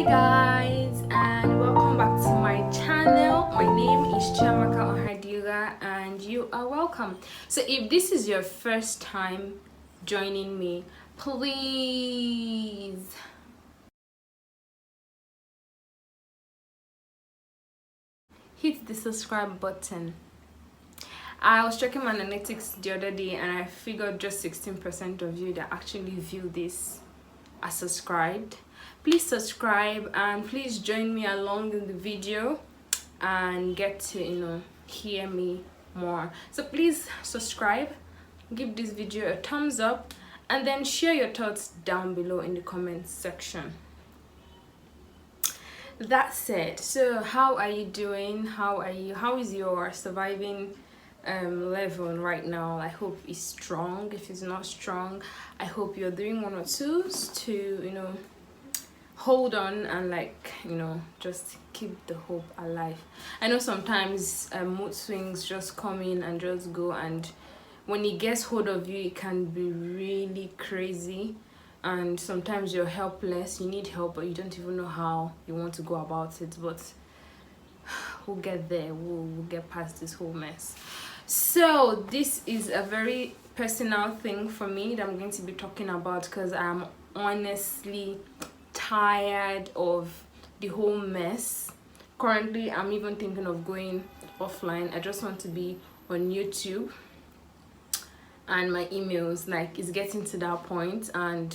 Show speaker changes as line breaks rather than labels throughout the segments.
Hi guys, and welcome back to my channel. My name is Chiamaka Ohadioga and you are welcome. So if this is your first time joining me, please hit the subscribe button. I was checking my analytics the other day and I figured just 16% of you that actually view this are subscribed. Please subscribe and please join me along in the video and get to hear me more. So please subscribe, give this video a thumbs up, and then share your thoughts down below in the comment section. That said, so how are you doing? How is your surviving level right now? I hope it's strong. If it's not strong, I hope you're doing one or twos to hold on and just keep the hope alive. I know sometimes mood swings just come in and just go, and when it gets hold of you it can be really crazy, and sometimes you're helpless, you need help but you don't even know how you want to go about it. But we'll get there, we'll get past this whole mess. So this is a very personal thing for me that I'm going to be talking about, because I'm honestly tired of the whole mess. Currently I'm even thinking of going offline. I just want to be on YouTube and my emails, like it's getting to that point, and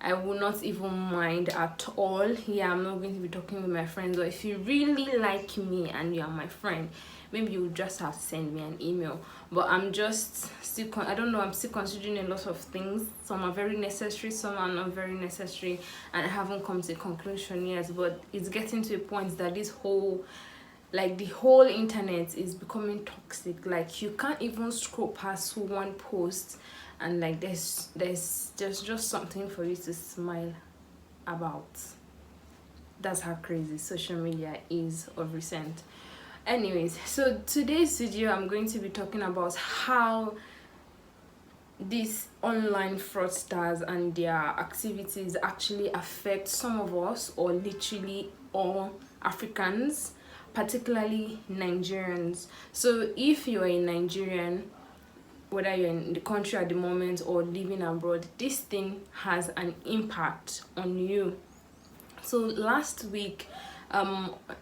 I will not even mind at all. Yeah, I'm not going to be talking with my friends, or if you really like me and you are my friend, maybe you just have to send me an email. But I'm just still I don't know, I'm still considering a lot of things. Some are very necessary, some are not very necessary, and I haven't come to a conclusion yet. But it's getting to a point that this whole the whole internet is becoming toxic. Like you can't even scroll past one post and there's just something for you to smile about. That's how crazy social media is of recent. Anyways, so today's video I'm going to be talking about how these online fraudsters and their activities actually affect some of us, or literally all Africans, particularly Nigerians. So if you're a Nigerian, whether you're in the country at the moment or living abroad, this thing has an impact on you. So last week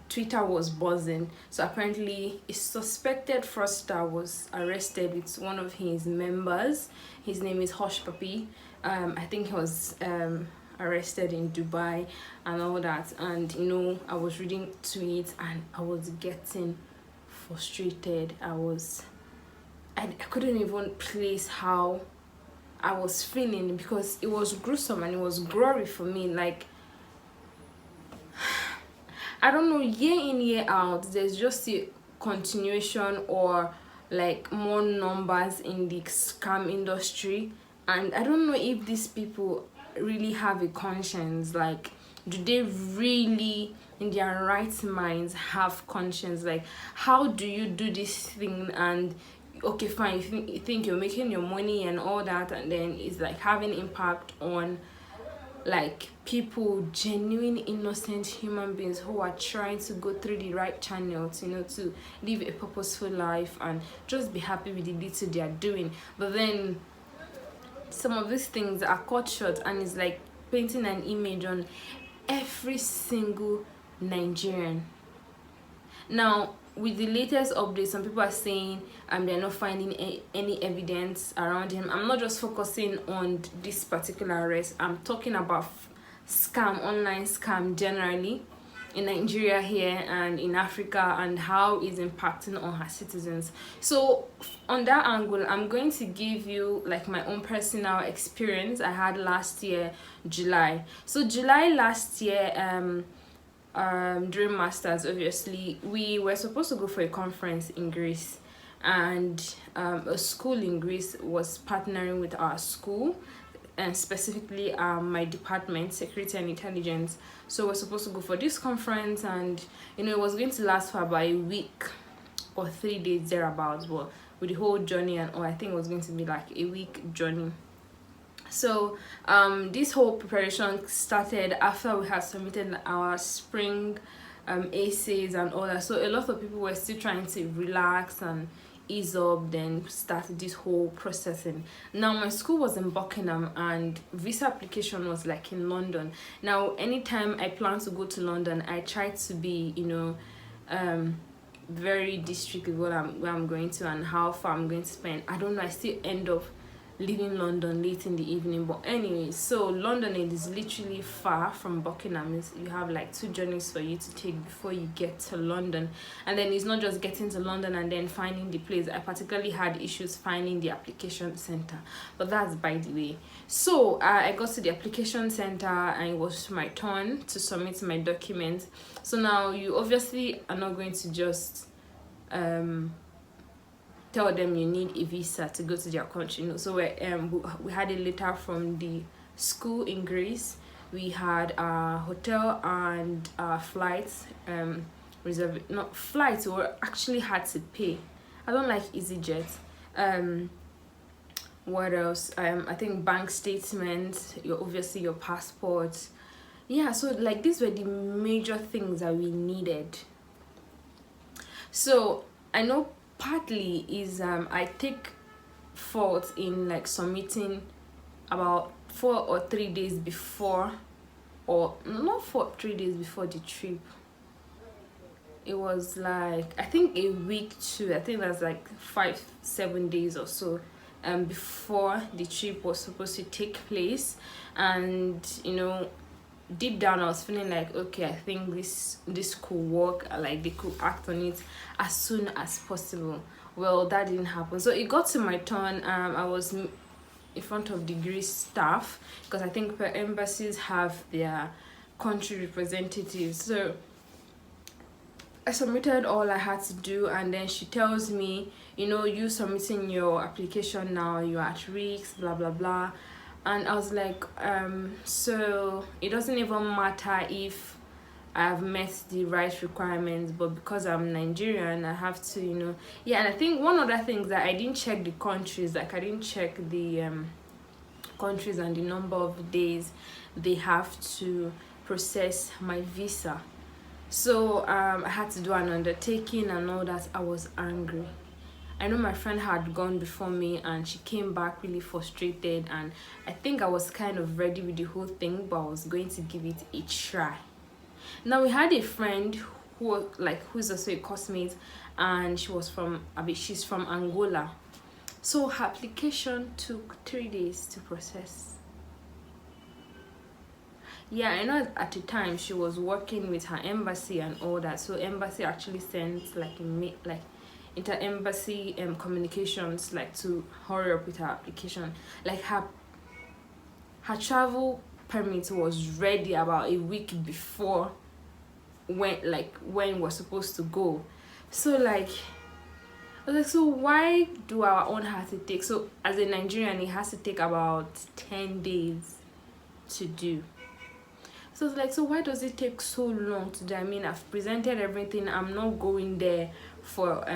Twitter was buzzing. So apparently a suspected fraudster was arrested with one of his members. His name is Hush Puppy. I think he was arrested in Dubai and all that. And I was reading tweets and I was getting frustrated. I couldn't even place how I was feeling, because it was gruesome and it was gory for me. Like, I don't know, year in year out there's just a continuation or more numbers in the scam industry, and I don't know if these people really have a conscience. Like, do they really in their right minds have conscience? Like, how do you do this thing and okay fine, you think you're making your money and all that, and then it's having impact on people, genuine innocent human beings who are trying to go through the right channels, to live a purposeful life and just be happy with the little they are doing. But then some of these things are cut short, and it's like painting an image on every single Nigerian. Now, with the latest updates, some people are saying they're not finding any evidence around him. I'm not just focusing on this particular arrest. I'm talking about online scam generally in Nigeria here and in Africa, and how it's impacting on her citizens. So on that angle, I'm going to give you my own personal experience I had last year, July. So July last year, during masters, obviously we were supposed to go for a conference in Greece, and a school in Greece was partnering with our school, and specifically my department, security and intelligence. So we're supposed to go for this conference, and it was going to last for about a week or 3 days thereabouts. But with the whole journey and all, I think it was going to be a week journey. So this whole preparation started after we had submitted our spring essays and all that. So a lot of people were still trying to relax and ease up, then start this whole processing. Now my school was in Buckingham and visa application was like in London. Now anytime I plan to go to London, I try to be, very district with where I'm going to and how far I'm going to spend. I don't know, I still end up leaving London late in the evening. But anyway, so London, it is literally far from Buckingham. You have like 2 journeys for you to take before you get to London. And then it's not just getting to London and then finding the place. I particularly had issues finding the application center, but that's by the way. So I got to the application center and it was my turn to submit my documents. So now you obviously are not going to just tell them you need a visa to go to their country. So we had a letter from the school in Greece. We had our hotel and our flights reserved. Not flights, we actually had to pay. I don't like EasyJet. What else? I think bank statements, obviously your passport. Yeah, so like these were the major things that we needed. So I know partly is I take fault in like submitting about 4 or 3 days before, or not 3 days before the trip. It was like I think a week too. I think that's like 5-7 days or so before the trip was supposed to take place. And deep down I was feeling like, okay, I think this could work, like they could act on it as soon as possible. Well, that didn't happen. So it got to my turn. I was in front of the Greece staff, because I think per embassies have their country representatives. So I submitted all I had to do, and then she tells me, you submitting your application now, you're at risk, blah blah blah. And I was like, so it doesn't even matter if I've met the right requirements, but because I'm Nigerian, I have to, yeah. And I think one other thing is that I didn't check the countries, like I didn't check the countries and the number of days they have to process my visa. So I had to do an undertaking and all that. I was angry. I know my friend had gone before me and she came back really frustrated, and I think I was kind of ready with the whole thing, but I was going to give it a try. Now we had a friend who's also a classmate, and she's from Angola. So her application took 3 days to process. Yeah, I know at the time she was working with her embassy and all that. So embassy actually sent like inter-embassy communications like to hurry up with her application. Like her travel permit was ready about a week before when we're supposed to go. So like I was like, so why do our own have to take, so as a Nigerian it has to take about 10 days to do? So it's like, so why does it take so long to do? I mean, I've presented everything. I'm not going there for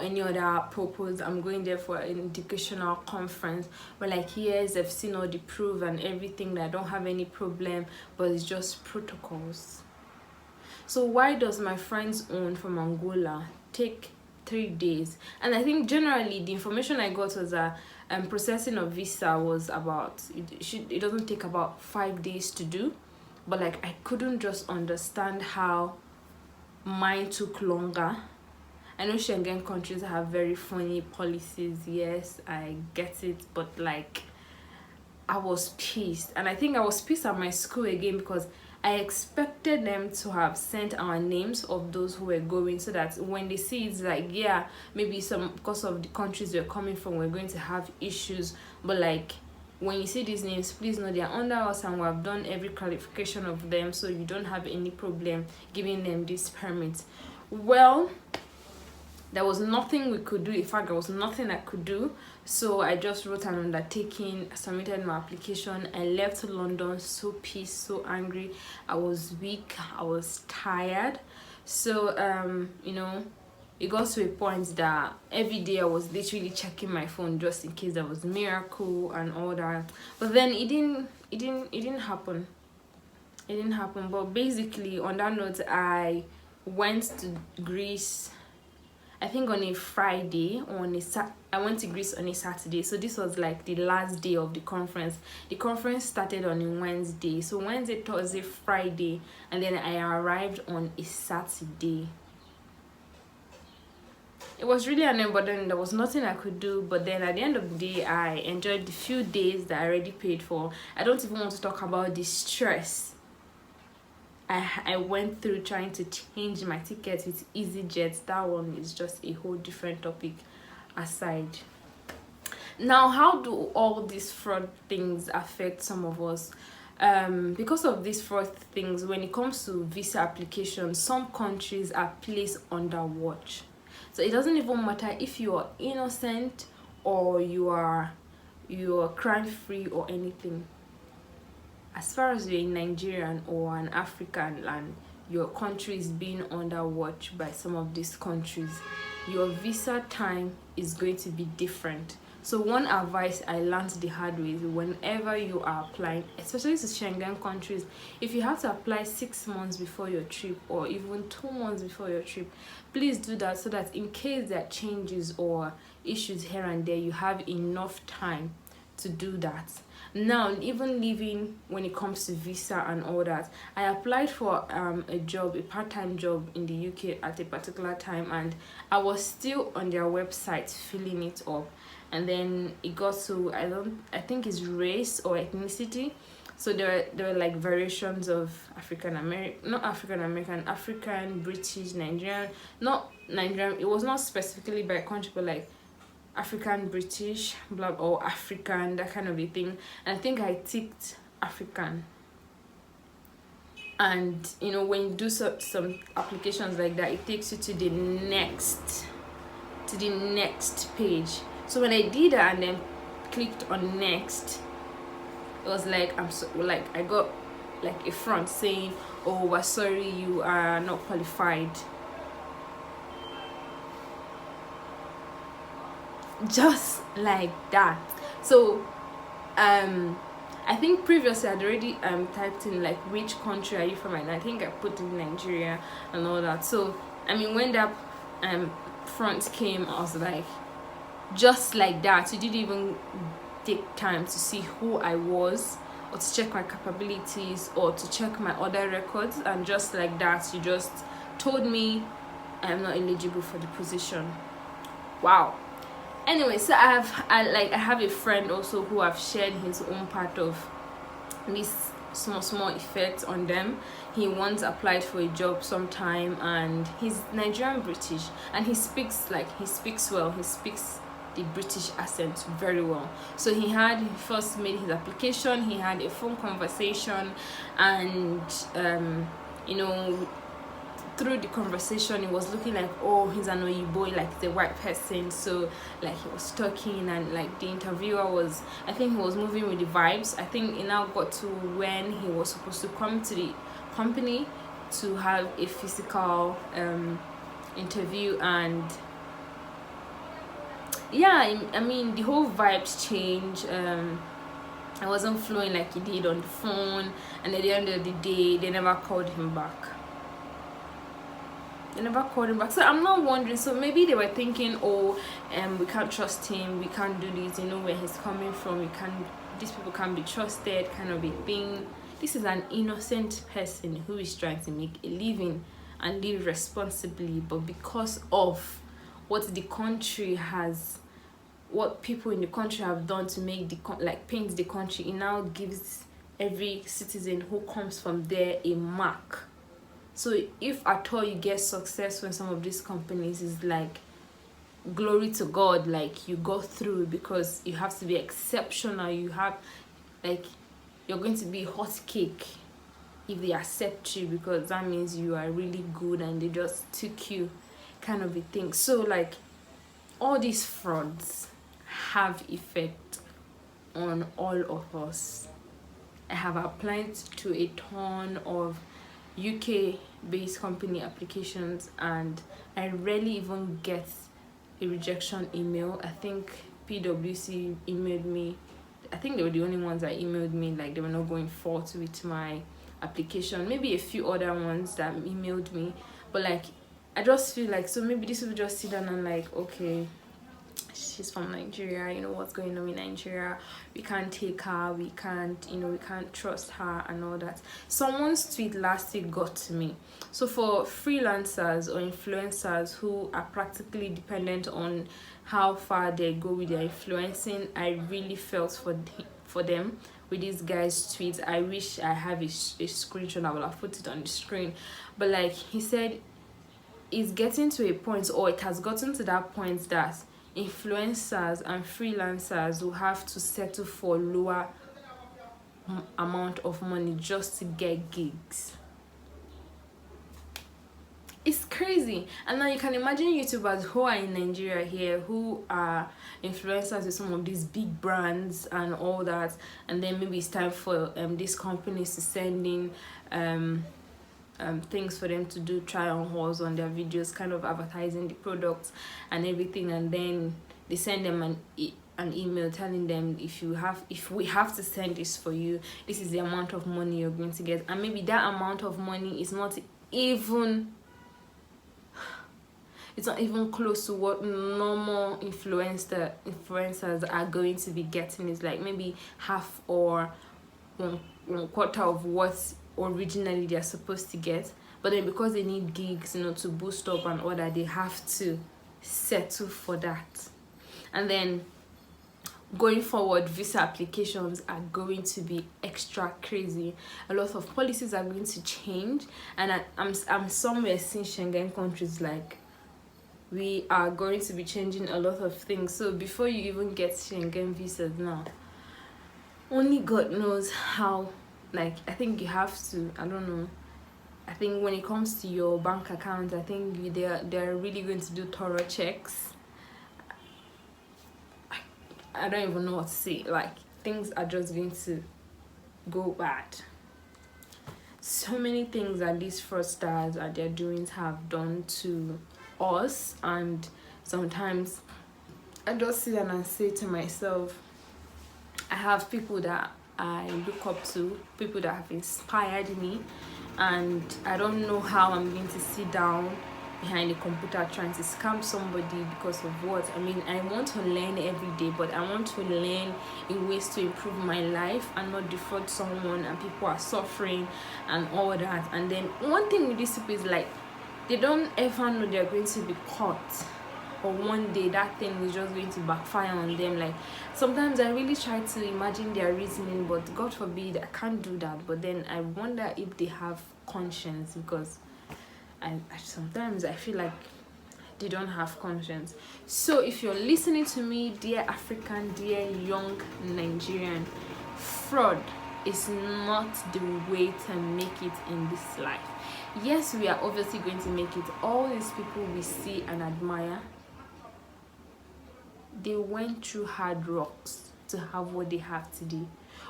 any other purpose. I'm going there for an educational conference where like, yes, I've seen all the proof and everything that I don't have any problem, but it's just protocols. So why does my friend's own from Angola take 3 days? And I think generally the information I got was that processing of visa was about, it doesn't take about 5 days to do, but like I couldn't just understand how mine took longer. I know Schengen countries have very funny policies, yes, I get it, but like I was pissed. And I think I was pissed at my school again, because I expected them to have sent our names of those who were going, so that when they see it's like, yeah, maybe because of the countries we're coming from, we're going to have issues. But like, when you see these names, please know they're under us and we have done every qualification of them, so you don't have any problem giving them this permit. Well, there was nothing we could do. In fact, there was nothing I could do. So I just wrote an undertaking, submitted my application. I left London so pissed, so angry. I was weak, I was tired. So it got to a point that every day I was literally checking my phone just in case there was a miracle and all that. But then it didn't happen. It didn't happen. But basically, on that note, I went to Greece, I think on a Friday, or I went to Greece on a Saturday. So this was like the last day of the conference. The conference started on a Wednesday. So Wednesday, Thursday, Friday, and then I arrived on a Saturday. It was really annoying, but then there was nothing I could do. But then at the end of the day, I enjoyed the few days that I already paid for. I don't even want to talk about the stress I went through trying to change my ticket with EasyJet. That one is just a whole different topic aside. Now, how do all these fraud things affect some of us? Because of these fraud things, when it comes to visa applications, some countries are placed under watch. So it doesn't even matter if you are innocent or you are crime free or anything. As far as you're a Nigerian or an African and your country is being under watch by some of these countries, your visa time is going to be different. So one advice I learned the hard way is whenever you are applying, especially to Schengen countries, if you have to apply 6 months before your trip or even 2 months before your trip, please do that so that in case there are changes or issues here and there, you have enough time to do that. Now, even leaving when it comes to visa and all that, I applied for a part-time job in the UK at a particular time, and I was still on their website filling it up, and then it got to I think it's race or ethnicity. So there were like variations of African, British, Nigerian, not Nigerian. It was not specifically by country, but like African, British, blah, or African, that kind of a thing. And I think I ticked African. And when you do some applications like that, it takes you to the next page. So when I did that and then clicked on next, it was like I got like a front saying, "Oh, we're sorry, you are not qualified." Just like that. So I think previously I'd already typed in like which country are you from, and I think I put in Nigeria and all that. So when that front came, I was like, just like that. You didn't even take time to see who I was or to check my capabilities or to check my other records, and just like that you just told me I'm not eligible for the position. Wow. Anyway, so I have a friend also who have shared his own part of this small effect on them. He once applied for a job sometime, and he's Nigerian British, and he speaks well. He speaks the British accent very well. So he first made his application, he had a phone conversation, and through the conversation, it was looking like, oh, he's an Oyibo, like the white person. So like he was talking, and like the interviewer I think he was moving with the vibes. I think it now got to when he was supposed to come to the company to have a physical interview, and yeah, the whole vibes changed. I wasn't flowing like he did on the phone, and at the end of the day, they never called him back. So I'm not wondering, so maybe they were thinking, oh, we can't trust him, we can't do this, where he's coming from, these people can't be trusted, kind of a thing. This is an innocent person who is trying to make a living and live responsibly, but because of what people in the country have done to make paint the country, it now gives every citizen who comes from there a mark. So if at all you get success when some of these companies, is like glory to God, like you go through, because you have to be exceptional. You have you're going to be hot cake if they accept you, because that means you are really good and they just took you, kind of a thing. So all these frauds have effect on all of us. I have applied to a ton of UK based company applications, and I rarely even get a rejection email. I think PwC emailed me. I think they were the only ones that emailed me, like they were not going forth with my application. Maybe a few other ones that emailed me, but like I just feel like, so maybe this will just sit down and like, okay, she's from Nigeria, you know what's going on in Nigeria, we can't take her, we can't, you know, we can't trust her and all that. Someone's tweet last week got to me. So for freelancers or influencers who are practically dependent on how far they go with their influencing, I really felt for them with this guy's tweet. I wish I have a screenshot. I will have put it on the screen. But like he said, it's getting to a point, or it has gotten to that point, that influencers and freelancers will have to settle for lower amount of money just to get gigs. It's crazy. And now you can imagine YouTubers who are in Nigeria here, who are influencers with some of these big brands and all that, and then maybe it's time for these companies to send in things for them to do try on hauls on their videos, kind of advertising the products and everything, and then they send them an email telling them, if we have to send this for you, this is the amount of money you're going to get. And maybe that amount of money is not even close to what normal influencers are going to be getting. It's like maybe half or one quarter of what originally they're supposed to get. But then because they need gigs, you know, to boost up and all that, they have to settle for that. And then going forward, visa applications are going to be extra crazy. A lot of policies are going to change, and I'm somewhere seeing Schengen countries like, we are going to be changing a lot of things. So before you even get Schengen visas now, only God knows how. Like, I think you have to, I don't know, I think when it comes to your bank account, I think they're really going to do thorough checks. I don't even know what to say. Like, things are just going to go bad. So many things that these fraudsters and their doings have done to us, and sometimes I just sit down and say to myself, I have people that I look up to, people that have inspired me, and I don't know how I'm going to sit down behind a computer trying to scam somebody because of what. I mean, I want to learn every day, but I want to learn in ways to improve my life and not defraud someone, and people are suffering and all that. And then one thing with these people is like, they don't ever know they're going to be caught, or one day that thing is just going to backfire on them. Like, sometimes I really try to imagine their reasoning, but God forbid I can't do that. But then I wonder if they have conscience, because I sometimes I feel like they don't have conscience. So if you're listening to me, dear African, dear young Nigerian, fraud is not the way to make it in this life. Yes, we are obviously going to make it. All these people we see and admire, they went through hard rocks to have what they have today.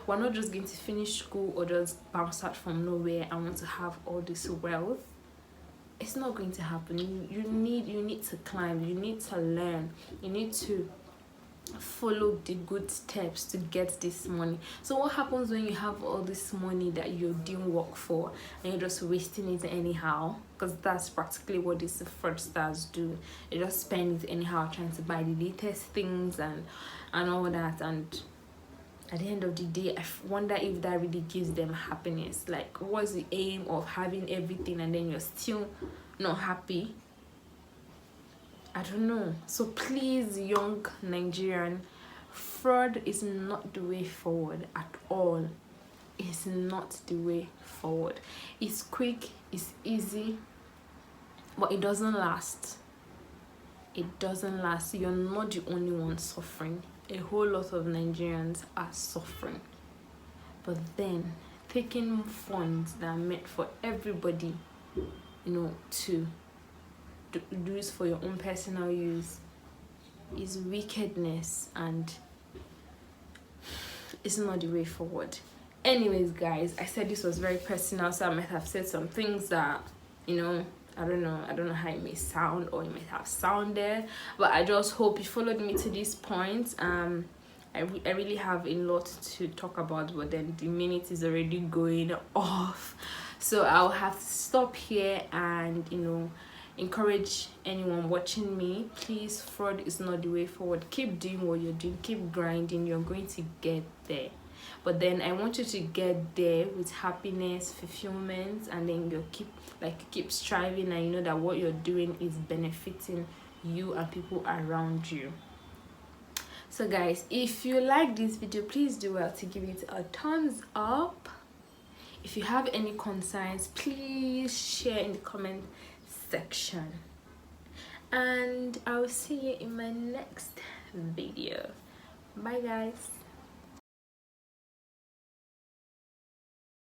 We're not just going to finish school or just bounce out from nowhere and want to have all this wealth. It's not going to happen. You need to climb, you need to learn, you need to follow the good steps to get this money. So what happens when you have all this money that you didn't work for and you're just wasting it anyhow? Because that's practically what these fraudsters do. They just spend it anyhow, trying to buy the latest things and all that. And at the end of the day, I wonder if that really gives them happiness. Like, what's the aim of having everything and then you're still not happy? I don't know. So please, young Nigerian, fraud is not the way forward at all. It's not the way forward. It's quick, it's easy, but it doesn't last. It doesn't last. You're not the only one suffering. A whole lot of Nigerians are suffering. But then, taking funds that are meant for everybody, to use for your own personal use, is wickedness, and it's not the way forward. Anyways, guys, I said this was very personal, so I might have said some things that, you know, I don't know how it may sound or it might have sounded, but I just hope you followed me to this point. I really have a lot to talk about, but then the minute is already going off, so I'll have to stop here and, you know, encourage anyone watching me, please, fraud is not the way forward. Keep doing what you're doing, keep grinding, you're going to get there. But then I want you to get there with happiness, fulfillment, and then you keep striving, and you know that what you're doing is benefiting you and people around you. So guys, if you like this video, please do well to give it a thumbs up. If you have any concerns, please share in the comment section, and I'll see you in my next video. Bye guys.